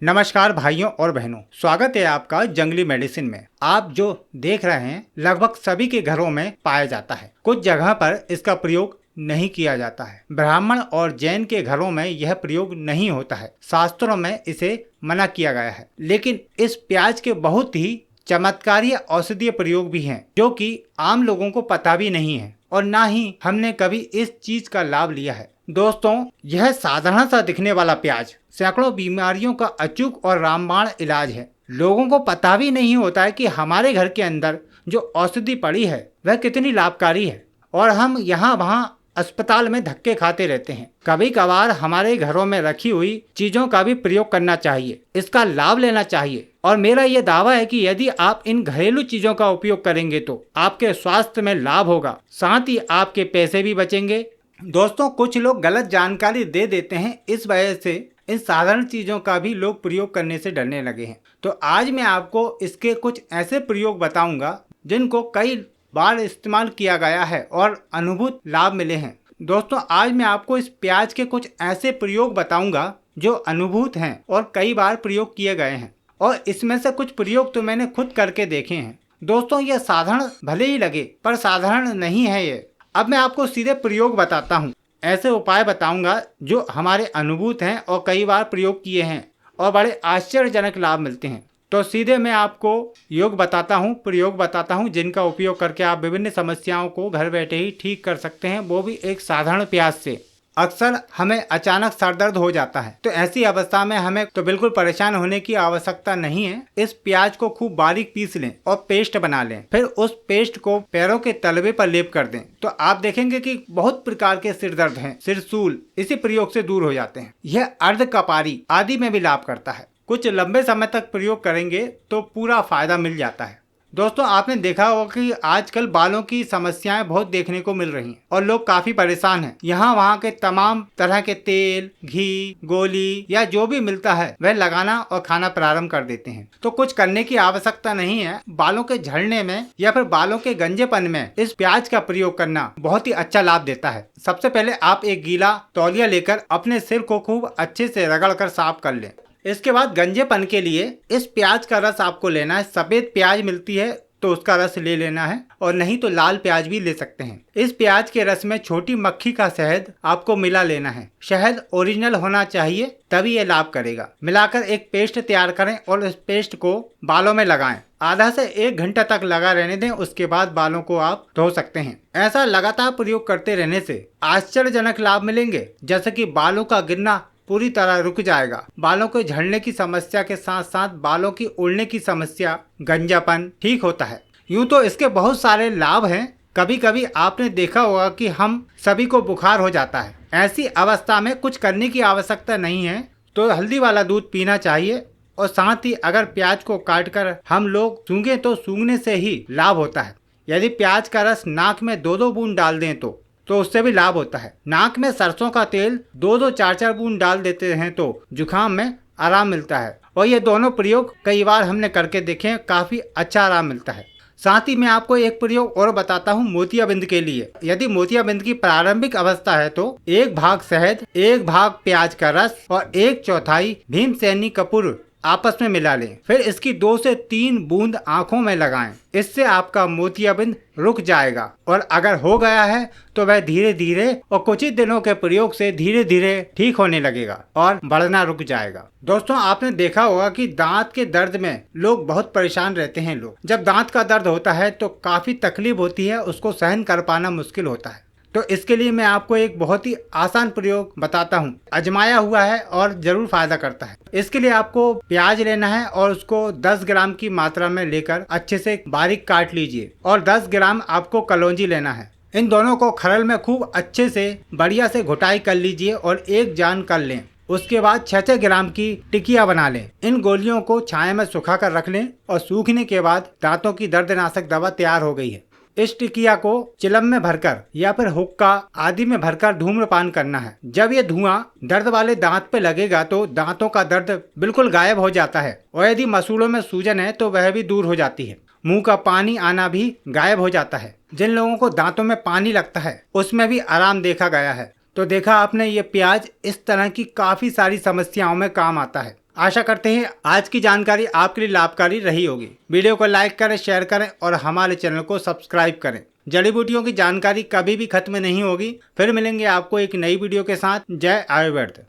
नमस्कार भाइयों और बहनों, स्वागत है आपका जंगली मेडिसिन में। आप जो देख रहे हैं लगभग सभी के घरों में पाया जाता है। कुछ जगह पर इसका प्रयोग नहीं किया जाता है। ब्राह्मण और जैन के घरों में यह प्रयोग नहीं होता है। शास्त्रों में इसे मना किया गया है। लेकिन इस प्याज के बहुत ही चमत्कारी औषधीय प्रयोग भी हैं, जो कि आम लोगों को पता भी नहीं है और ना ही हमने कभी इस चीज का लाभ लिया है। दोस्तों, यह साधारण सा दिखने वाला प्याज सैकड़ों बीमारियों का अचूक और रामबाण इलाज है। लोगों को पता भी नहीं होता है कि हमारे घर के अंदर जो औषधि पड़ी है वह कितनी लाभकारी है, और हम यहाँ वहाँ अस्पताल में धक्के खाते रहते हैं। कभी कभार हमारे घरों में रखी हुई चीजों का भी प्रयोग करना चाहिए, इसका लाभ लेना चाहिए। और मेरा ये दावा है कि यदि आप इन घरेलू चीजों का उपयोग करेंगे तो आपके स्वास्थ्य में लाभ होगा, साथ ही आपके पैसे भी बचेंगे। दोस्तों, कुछ लोग गलत जानकारी दे देते हैं, इस वजह से इन साधारण चीजों का भी लोग प्रयोग करने से डरने लगे हैं। तो आज मैं आपको इसके कुछ ऐसे प्रयोग बताऊंगा जिनको कई बार इस्तेमाल किया गया है और अनुभूत लाभ मिले हैं। दोस्तों, आज मैं आपको इस प्याज के कुछ ऐसे प्रयोग बताऊंगा जो अनुभूत हैं और कई बार प्रयोग किए गए हैं, और इसमें से कुछ प्रयोग तो मैंने खुद करके देखे हैं। दोस्तों, ये साधारण भले ही लगे पर साधारण नहीं है ये। अब मैं आपको सीधे प्रयोग बताता हूँ, ऐसे उपाय बताऊंगा जो हमारे अनुभूत हैं और कई बार प्रयोग किए हैं और बड़े आश्चर्यजनक लाभ मिलते हैं। तो सीधे मैं आपको योग बताता हूँ, प्रयोग बताता हूँ, जिनका उपयोग करके आप विभिन्न समस्याओं को घर बैठे ही ठीक कर सकते हैं, वो भी एक साधारण प्याज से। अक्सर हमें अचानक सर दर्द हो जाता है, तो ऐसी अवस्था में हमें तो बिल्कुल परेशान होने की आवश्यकता नहीं है। इस प्याज को खूब बारीक पीस लें और पेस्ट बना लें। फिर उस पेस्ट को पैरों के तलवे पर लेप कर दें, तो आप देखेंगे कि बहुत प्रकार के सिर दर्द हैं, सिरसूल इसी प्रयोग से दूर हो जाते हैं। यह अर्धकपारी आदि में भी लाभ करता है। कुछ लंबे समय तक प्रयोग करेंगे तो पूरा फायदा मिल जाता है। दोस्तों, आपने देखा होगा कि आजकल बालों की समस्याएं बहुत देखने को मिल रही हैं और लोग काफी परेशान हैं। यहाँ वहाँ के तमाम तरह के तेल, घी, गोली या जो भी मिलता है वह लगाना और खाना प्रारंभ कर देते हैं। तो कुछ करने की आवश्यकता नहीं है। बालों के झड़ने में या फिर बालों के गंजेपन में इस प्याज का प्रयोग करना बहुत ही अच्छा लाभ देता है। सबसे पहले आप एक गीला तौलिया लेकर अपने सिर को खूब अच्छे से रगड़ कर साफ कर लें। इसके बाद गंजेपन के लिए इस प्याज का रस आपको लेना है। सफेद प्याज मिलती है तो उसका रस ले लेना है, और नहीं तो लाल प्याज भी ले सकते हैं। इस प्याज के रस में छोटी मक्खी का शहद आपको मिला लेना है। शहद ओरिजिनल होना चाहिए, तभी ये लाभ करेगा। मिलाकर एक पेस्ट तैयार करें और इस पेस्ट को बालों में लगाएं। आधा से 1 घंटा तक लगा रहने दें, उसके बाद बालों को आप धो सकते हैं। ऐसा लगातार प्रयोग करते रहने से आश्चर्यजनक लाभ मिलेंगे, जैसे कि बालों का गिरना पूरी तरह रुक जाएगा। बालों के झड़ने की समस्या के साथ साथ बालों की उड़ने की समस्या, गंजापन ठीक होता है। यूं तो इसके बहुत सारे लाभ हैं। कभी कभी आपने देखा होगा कि हम सभी को बुखार हो जाता है। ऐसी अवस्था में कुछ करने की आवश्यकता नहीं है, तो हल्दी वाला दूध पीना चाहिए। और साथ ही अगर प्याज को काट कर हम लोग सूंघे तो सूंघने से ही लाभ होता है। यदि प्याज का रस नाक में 2-2 बूंद डाल दें तो उससे भी लाभ होता है। नाक में सरसों का तेल 2-2, 4-4 बूंद डाल देते हैं तो जुकाम में आराम मिलता है। और ये दोनों प्रयोग कई बार हमने करके देखे हैं, काफी अच्छा आराम मिलता है। साथ ही मैं आपको एक प्रयोग और बताता हूँ मोतियाबिंद के लिए। यदि मोतियाबिंद की प्रारंभिक अवस्था है तो 1 भाग शहद, 1 भाग प्याज का रस और 1/4 भीमसेनी कपूर आपस में मिला लें। फिर इसकी 2 से 3 बूंद आंखों में लगाएं। इससे आपका मोतियाबिंद रुक जाएगा, और अगर हो गया है तो वह धीरे धीरे और कुछ ही दिनों के प्रयोग से धीरे धीरे ठीक होने लगेगा और बढ़ना रुक जाएगा। दोस्तों, आपने देखा होगा कि दांत के दर्द में लोग बहुत परेशान रहते हैं। जब दांत का दर्द होता है तो काफी तकलीफ होती है, उसको सहन कर पाना मुश्किल होता है। तो इसके लिए मैं आपको एक बहुत ही आसान प्रयोग बताता हूँ, आजमाया हुआ है और जरूर फायदा करता है। इसके लिए आपको प्याज लेना है और उसको 10 ग्राम की मात्रा में लेकर अच्छे से बारीक काट लीजिए, और 10 ग्राम आपको कलौंजी लेना है। इन दोनों को खरल में खूब अच्छे से बढ़िया से घुटाई कर लीजिए और एक जान कर लें। उसके बाद 6-6 ग्राम की टिकिया बना लें। इन गोलियों को छाया में सुखा कर रख लें, और सूखने के बाद दांतों की दर्दनाशक दवा तैयार हो गई है। इस टिकिया को चिलम में भरकर या फिर हुक्का आदि में भरकर धूम्रपान करना है। जब ये धुआं दर्द वाले दांत पे लगेगा तो दांतों का दर्द बिल्कुल गायब हो जाता है, और यदि मसूड़ों में सूजन है तो वह भी दूर हो जाती है। मुंह का पानी आना भी गायब हो जाता है। जिन लोगों को दांतों में पानी लगता है उसमें भी आराम देखा गया है। तो देखा आपने, ये प्याज इस तरह की काफी सारी समस्याओं में काम आता है। आशा करते हैं आज की जानकारी आपके लिए लाभकारी रही होगी। वीडियो को लाइक करें, शेयर करें और हमारे चैनल को सब्सक्राइब करें। जड़ी बूटियों की जानकारी कभी भी खत्म नहीं होगी। फिर मिलेंगे आपको एक नई वीडियो के साथ। जय आयुर्वेद।